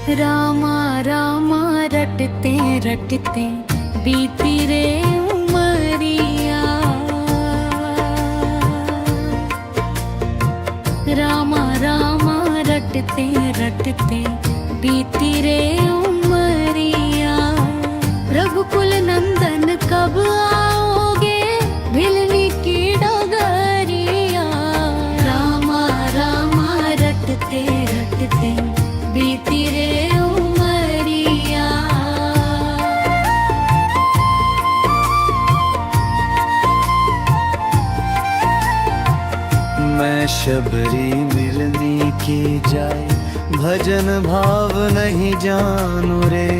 रामा रामा रटते रटते बीती रे उमरिया। रामा रामा रटते रटते बीती रे उमरिया। रघुकुल नंदन कब आओगे भिलनी की डगरिया। रामा रामा रटते रटते बीती रे उमरिया। मैं शबरी मिलनी की जाए भजन भाव नहीं जानू रे।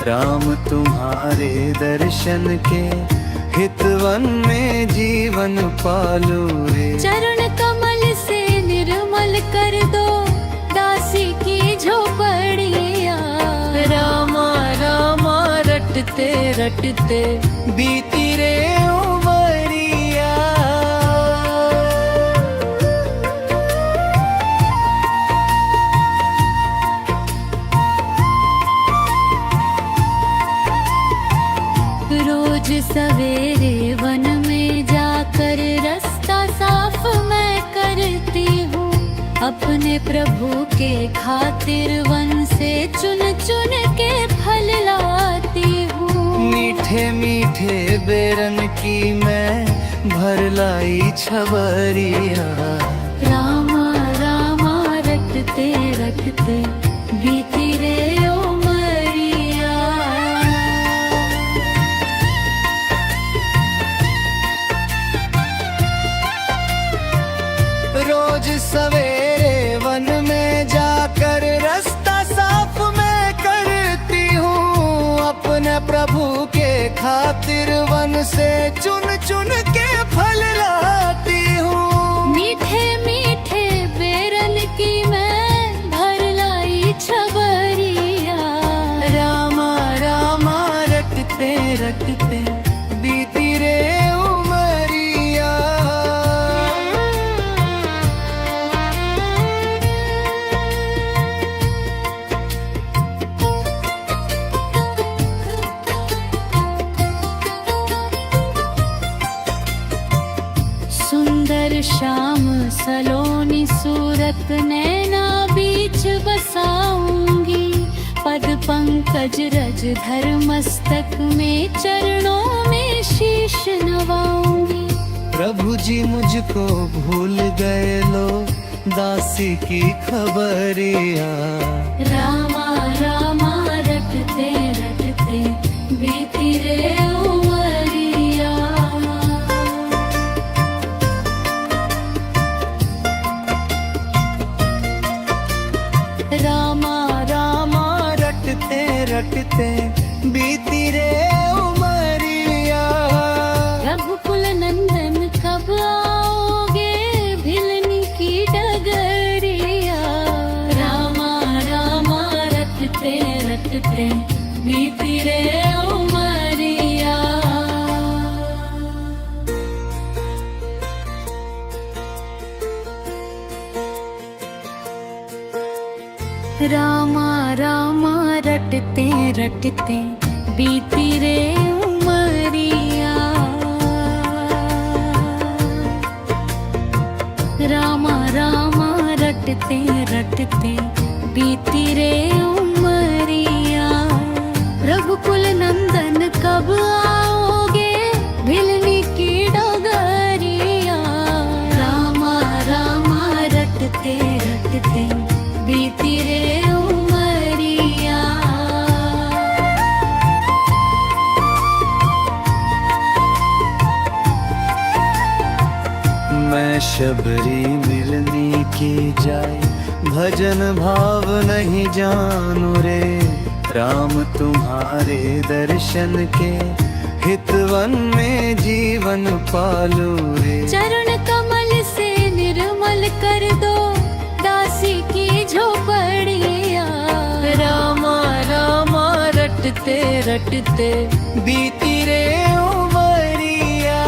राम तुम्हारे दर्शन के हितवन में जीवन पालू रे। चरण कमल से निर्मल कर दो दासी की झोपड़िया। रामा रामा रटते रटते बीती रे उमरिया। रोज सवेरे वन में जाकर रास्ता साफ मैं करती हूँ। अपने प्रभु के खातिर वन से चुन चुन के फल लाती हूँ। मीठे मीठे बेरन की मैं भर लाई छबरिया। रामा रामा रटते रटते बीती रे उमरिया। रोज सवेरे वन में जाकर रास्ता साफ मैं करती हूँ। अपने प्रभु के खातिर वन से चुन चुन के फल लाती हूँ। मीठे मीठे बेरन की मैं भर लाई छबरिया। रामा रामा रटते रटते बीती रे उमरिया। सुंदर श्याम सलोनी सूरत नैना बीच बसाऊंगी। पद पंकज रज धर मस्तक में चरणों में शीश नवाऊंगी। प्रभु जी मुझको भूल गए लो दासी की खबरिया। रामा रामा रटते रटते बीती रे उमरिया। रामा रामा रटते रटते बीती रे उमरिया। रघुकुल नंदन कब आओगे भिलनी की डगरिया। रामा रामा रटते रटते बीती रे उमरिया। रामा रामा रटते रटते बीती रे उमरिया। रामा रामा रटते रटते बीती रे उमरिया। रघुकुल नंदन कब आओगे भिलनी की डगरिया। रामा रामा रटते रटते बीती रे उमरिया। मैं शबरी मिलनी की जाए भजन भाव नहीं जानू रे। राम तुम्हारे दर्शन के हितवन में जीवन पालू रे। चरण कमल से निर्मल कर दो दासी की झोपड़िया। रामा रामा रटते रटते बीती रे उमरिया।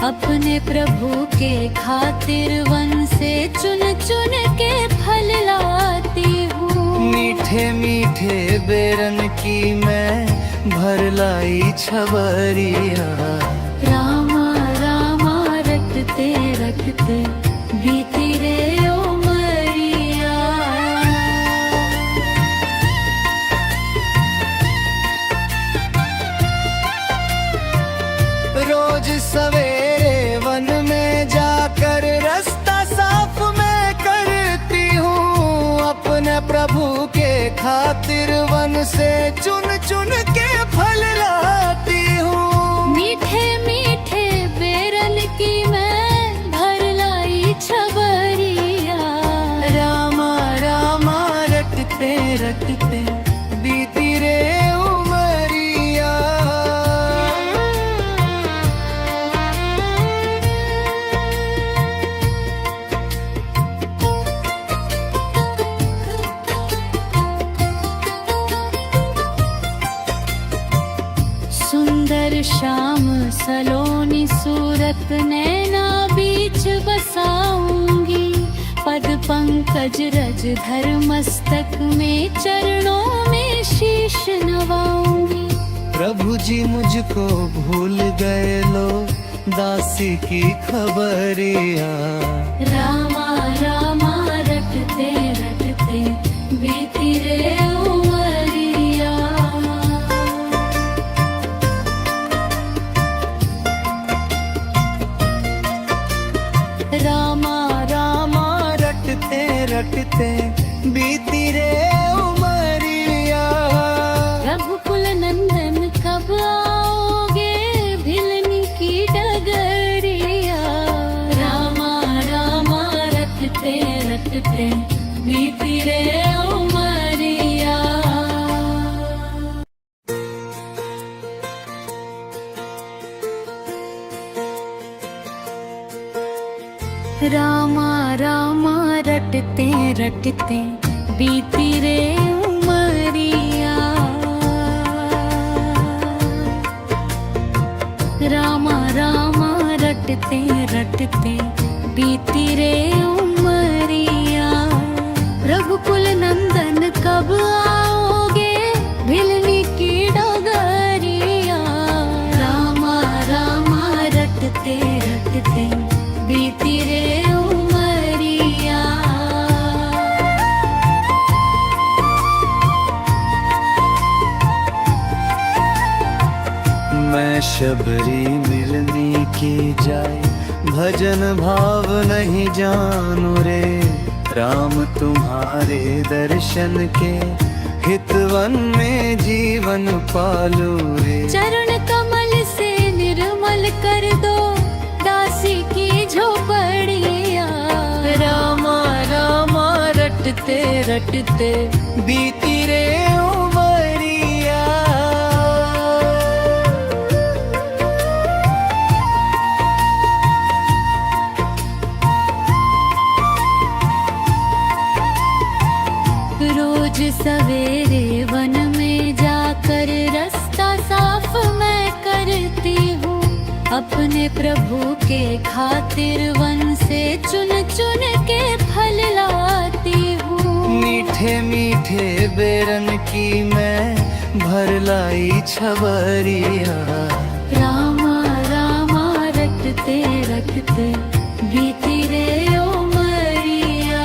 अपने प्रभु के खातिर वन से चुन चुन के फल लाती हूँ। मीठे मीठे बेरन की मैं भर लाई छबरिया। रामा रामा रटते रटते बीती रे उमरिया। रोज सवेरे वन में जाकर रास्ता साफ मैं करती हूँ। अपने प्रभु के खातिर वन से चुन चुन के फल लाती हूँ। मीठे मीठे बेरन की मैं भर लाई छबरिया। रामा रामा रटते रटते बीती रे उमरिया। सुंदर श्याम सलोनी सूरत नैना बीच बसाऊंगी। पद पंकज रज धर मस्तक में चरणों में शीश नवाऊंगी। प्रभु जी मुझको भूल गए लो दासी की खबरिया। रामा रामा रटते रटते बीती रे उमरिया। रामा रामा रटते रटते बीती रे उमरिया। रघुकुल नंदन कब आओगे भिलनी की डगरिया। रामा रामा रटते रटते बीती रे उमरिया। रामा रामा रटते रटते बीती रे उमरिया। रामा रामा रटते रटते बीती रे उमरिया। रघुकुल नंदन कब आओगे भिलनी की डगरिया। रामा रामा रटते रटते बीती रे उमरिया। मैं शबरी मिलनी की जाए भजन भाव नहीं जानू रे। राम तुम्हारे दर्शन के हितवन में जीवन पालू रे। चरण कमल से निर्मल कर दो दासी की झोपड़िया। रामा रामा रटते रटते बीती रे उमरिया। रोज सवेरे वन में जाकर रास्ता साफ मैं करती हूँ। अपने प्रभु के खातिर वन से चुन चुन के फल लाती हूँ। मीठे मीठे बेरन की मैं भर लाई छबरिया। रामा रामा रटते रटते बीती रे उमरिया।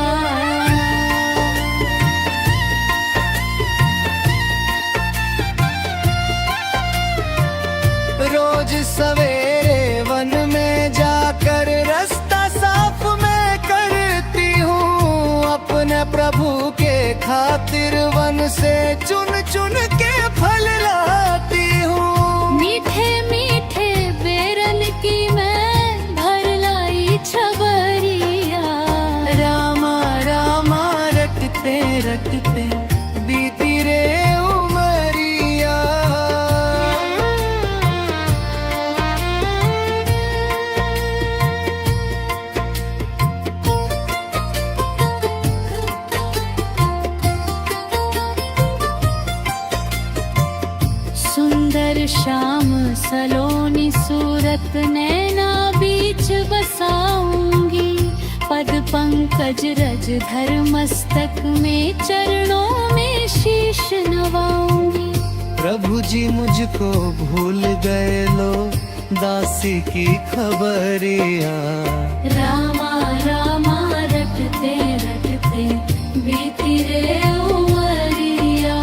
रोज सवेरे वन में जाकर रास्ता साफ मैं करती हूँ। अपने प्रभु के खातिर वन से चुन चुन के फल लाती हूँ। मीठे मीठे बेरन की मैं भर लाई छबरिया। रामा रामा रटते रटते बीती रे उमरिया। सुंदर श्याम सलोनी सूरत नैना भी बीच बसाऊंगी, पद पंकज रज धर मस्तक में, चरणों में शीश नवाऊंगी। प्रभु जी मुझको भूल गए लो, दासी की खबरिया। रामा रामा रटते रटते बीती रे उमरिया।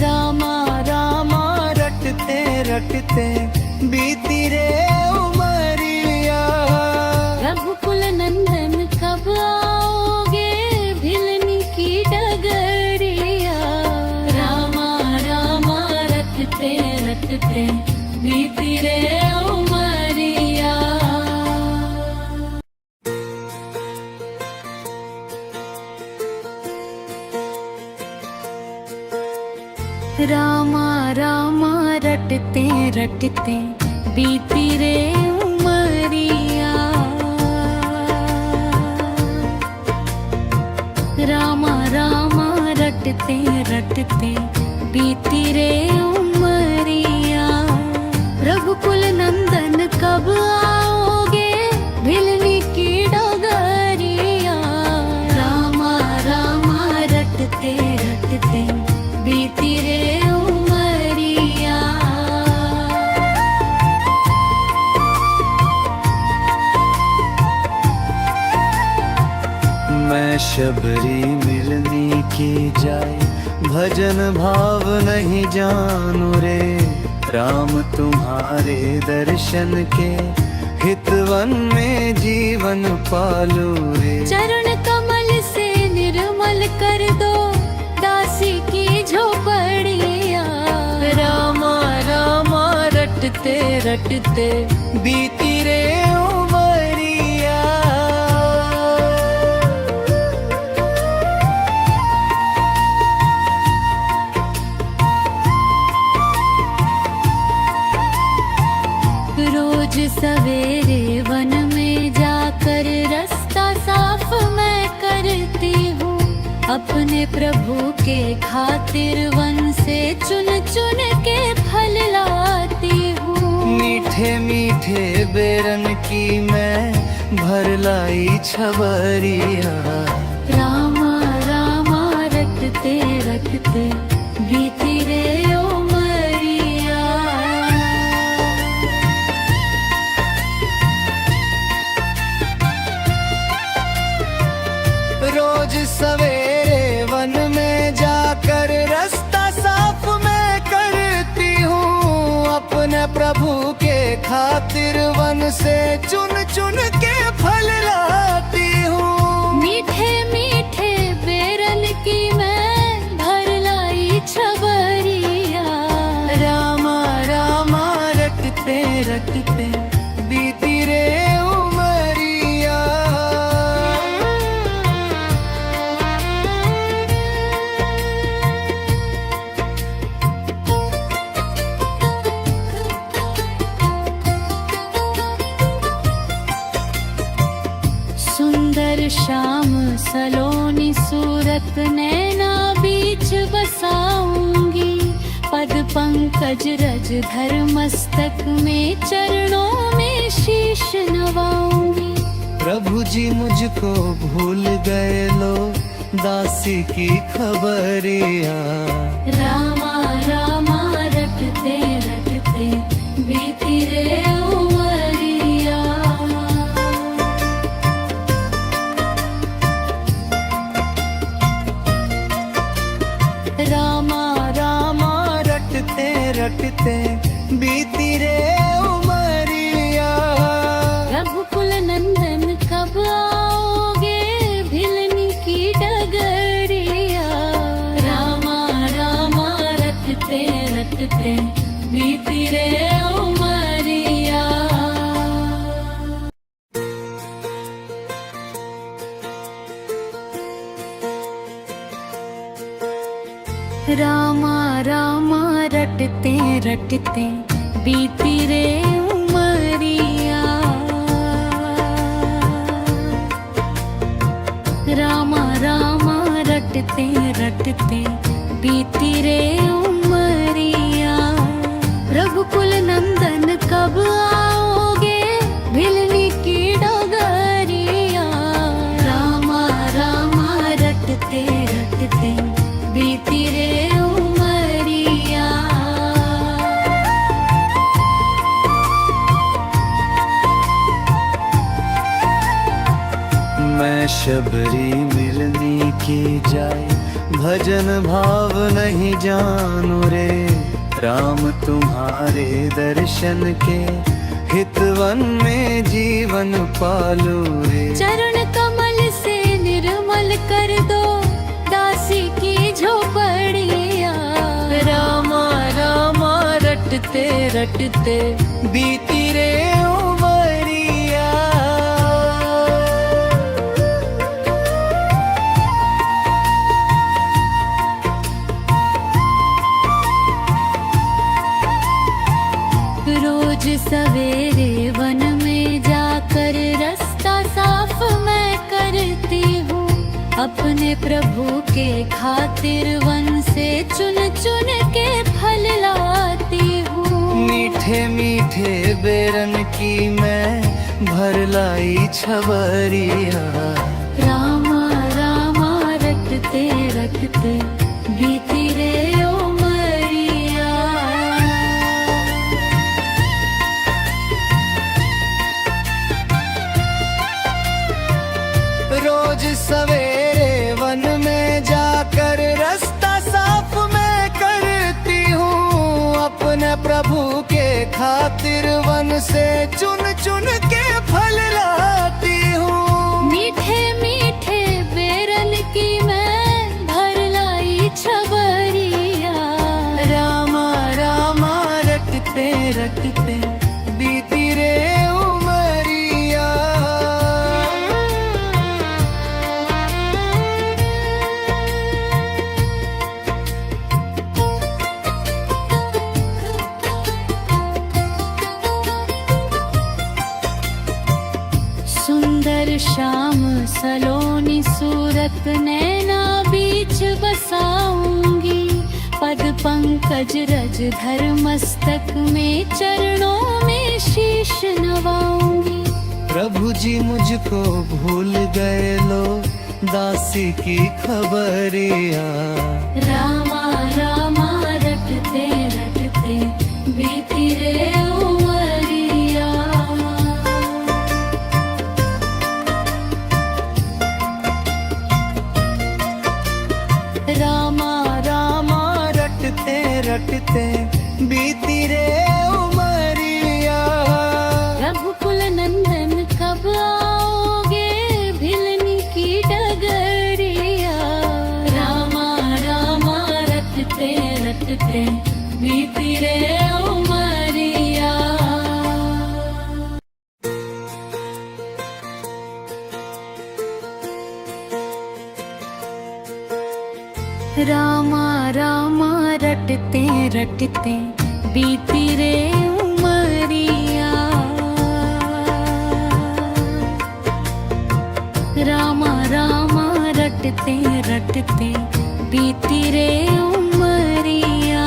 रामा रामा रटते रटते बीती रे उमरिया। रघुकुल नंदन कब आओगे, भिलनी की डगरिया। रामा रामा रटते रटते बीती रे उमरिया। रामा रामा रटते रटते बीती रे उमरिया। रामा रामा रटते रटते बीती रे उमरिया। रघुकुल नंदन कब आओगे, भिलनी की डगरिया। रामा रामा रटते रटते बीती रे उमरिया। मैं शबरी मिलनी की जाए, भजन भाव नहीं जानू रे। राम तुम्हारे दर्शन के, हितवन में जीवन पालू रे। चरण कमल से निर्मल कर दो, दासी की झोपड़िया। रामा रामा रटते रटते बीती रे उमरिया। रोज सवेरे वन में जाकर रास्ता साफ मैं करती हूँ, अपने प्रभु के खातिर वन से चुन चुन के फल लाती हूँ। मीठे मीठे बेरन की मैं भर लाई छबरिया। रामा रामा रटते रटते बीती रे उमरिया। रोज सवेरे वन में जाकर रास्ता साफ मैं करती हूँ, अपने प्रभु के खातिर वन से चुन चुन के फल लाती हूँ। मीठे मीठे बेरन की मैं भर लाई छबरिया। रामा रामा रटते रटते बीती रे उमरिया। सुंदर श्याम सलोनी सूरत नैना बीच बसाऊंगी, पद पंकज रज धर मस्तक में, चरणों में शीश नवाऊंगी। प्रभु जी मुझको भूल गए लो, दासी की खबरिया। रामा रामा रटते रटते बीती रे उमरिया। रामा रामा रटते रटते बीती रे उमरिया। रघुकुल नंदन कब आओगे, भिलनी की डगरिया। रामा रामा रटते रटते बीती रे उमरिया। रामा रामा रटते रटते बीती रे उमरिया। रामा रामा रटते रटते बीती रे उमरिया। रघुकुल नंदन कब आओगे, भिलनी की डगरिया। रामा रामा रटते रटते बीती रे उमरिया। मैं शबरी मिलनी की जाए, भजन भाव नहीं जानू रे। राम तुम्हारे दर्शन के, हितवन में जीवन पालू रे। चरण कमल से निर्मल कर दो, दासी की झोपड़िया। रामा रामा रटते रटते बीती रे उमरिया। रोज सवेरे वन में जाकर रास्ता साफ मैं करती हूँ। अपने प्रभु के खातिर वन से चुन चुन के फल लाती हूँ। मीठे मीठे बेरन की मैं भर लाई छबरिया। रामा रामा रटते रटते बीती रे उमरिया। रोज सवेरे वन में जाकर रास्ता साफ मैं करती हूँ। अपने प्रभु के खातिर वन से चुन चुन के फल लाती हूँ। मीठे मीठे बेरन की मैं भर लाई छबरिया। रामा रामा रटते रटते बीती रे उमरिया। सुंदर श्याम सलोनी सूरत नैना बीच बसाऊंगी। पद पंकज रज धर मस्तक में चरणों में शीश नवाऊंगी। प्रभु जी मुझको भूल गए लो, दासी की खबरिया। रामा रामा रटते रटते बीती रे उमरिया। रामा रामा रटते रटते बीती रे उमरिया। रघुकुल नंदन कब आओगे, भिलनी की डगरिया। रामा रामा रटते रटते बीती रे उमरिया। रामा रामा रटते रटते बीती रे उमरिया। रामा रामा रटते रटते बीती रे उमरिया।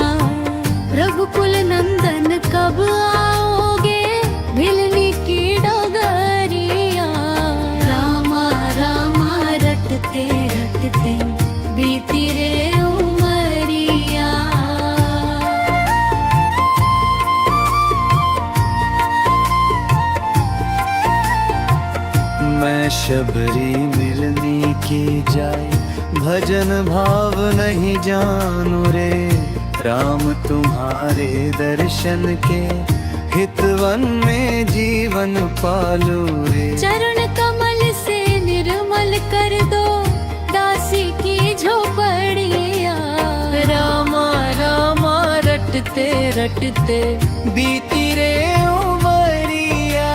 रघुकुल नंदन कब आओगे, भिलनी की डगरिया। रामा रामा रटते रटते बीती रे उमरिया। मैं शबरी मिलनी की जाए, भजन भाव नहीं जानू रे। राम तुम्हारे दर्शन के, हितवन में जीवन पालू रे। चरण कमल से निर्मल कर दो, दासी की झोपड़िया। रामा रामा रटते रटते बीती रे उमरिया।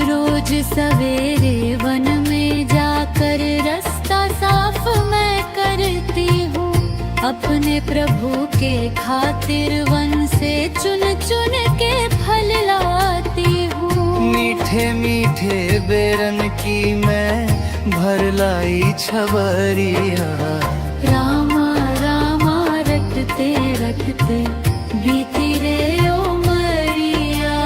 रोज सवेरे वन में जाकर रास्ता साफ मैं करती हूँ। अपने प्रभु के खातिर वन से चुन चुन मीठे मीठे बेरन की मैं भर लाई छबरिया। रामा रामा रटते रटते बीती रे उमरिया।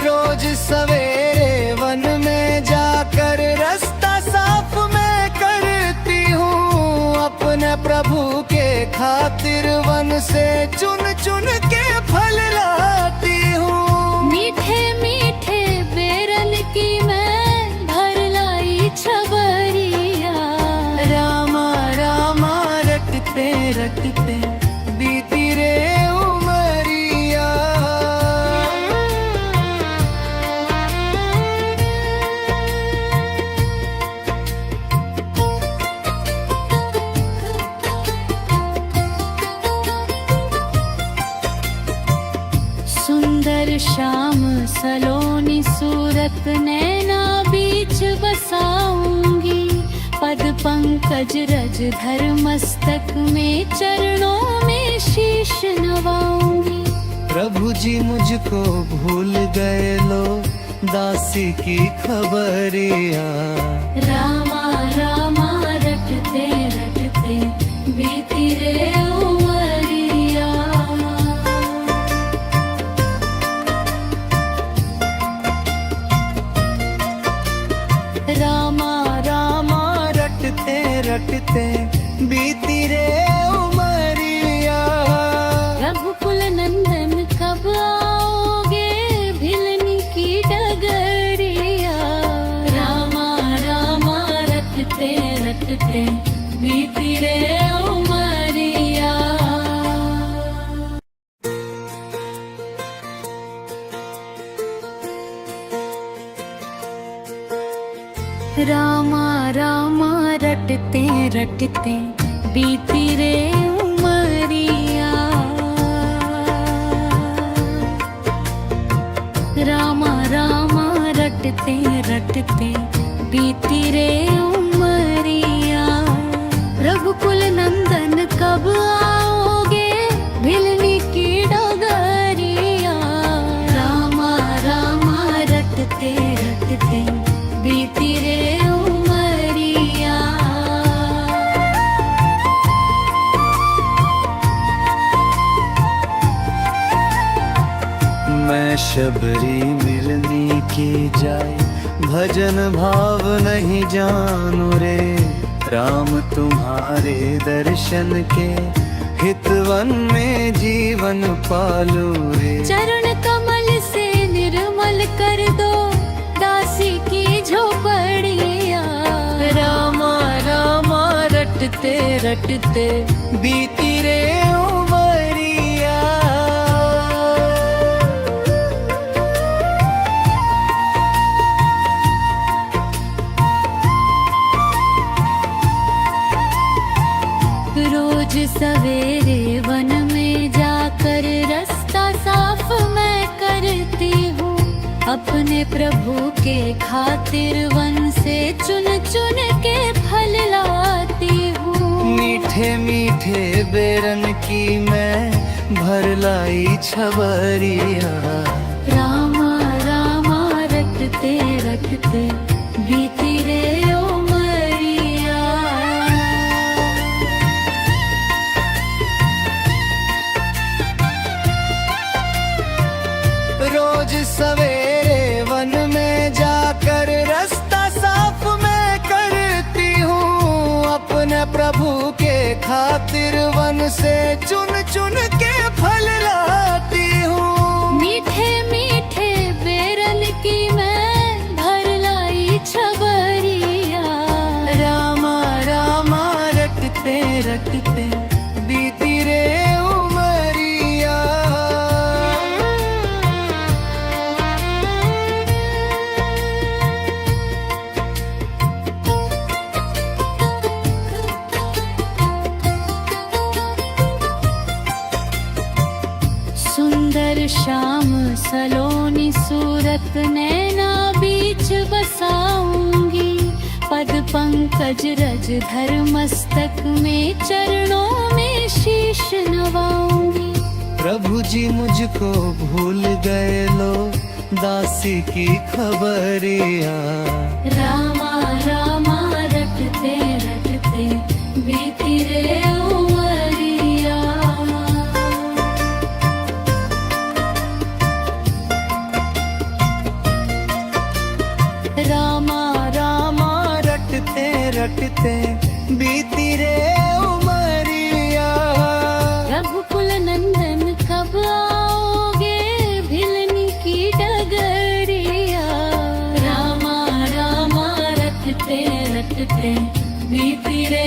रोज सवेरे वन में जाकर रास्ता साफ मैं करती हूँ, अपने प्रभु के खातिर वन से चुन चुन के फल लाती हूँ। मीठे मीठे बेरन की मैं भर लाई छबरिया। रामा रामा रटते रटते बीती रे उमरिया। सुंदर श्याम सलोनी सूरत नैना बीच बसाऊंगी। पद पंकज रज धर मस्तक में चरणों में शीश नवाऊंगी। प्रभु जी मुझको भूल गए लो दासी की खबरिया। रामा रामा रटते रटते बीती रे उमरिया। रामा रामा रटते रटते बीती रे उमरिया। रघुकुल नंदन कब आओगे भिलनी की डगरिया। रामा रामा रटते रटते बीती रे उमरिया। रामा रामा रटते रटते बीती रे उमरिया। रामा रामा रटते रटते बीती रे उमरिया। रघुकुल नंदन कब आओगे भिलनी की डगरिया। रामा रामा रटते रटते बीती रे उमरिया। मैं शबरी मिलनी की जाए भजन भाव नहीं जानू रे। राम तुम्हारे दर्शन के हितवन में जीवन पालू रे। चरण कमल से निर्मल कर दो दासी की झोपड़िया। रामा रामा रटते रटते बीती रे उमरिया। रोज सवेरे वन में जाकर रास्ता साफ मैं करती हूँ, अपने प्रभु के खातिर वन से चुन चुन के फल लाती हूँ। मीठे मीठे बेरन की मैं भर लाई छबरिया। रामा रामा रटते रटते बीती रे उमरिया। रोज सवेरे वन में जाकर रास्ता साफ मैं करती हूँ, अपने प्रभु के खातिर वन से चुन चुन के फल लाती हूँ। मीठे मीठे बेरन की मैं भर लाई छबरिया। रामा रामा रटते रटते बीती रे उमरिया। सुंदर श्याम सलोनी सूरत नैना बीच बसाऊंगी। पद पंकज रज धर मस्तक में, चरणों में शीश नवाऊंगी। प्रभु जी मुझको भूल गए लो, दासी की खबरिया। रामा रामा रटते रटते बीती रे उमरिया। रामा रामा रटते रटते बीती रे उमरिया। रघुकुल नंदन कब आओगे, भिलनी की डगरिया। रामा रामा रटते रटते बीती रे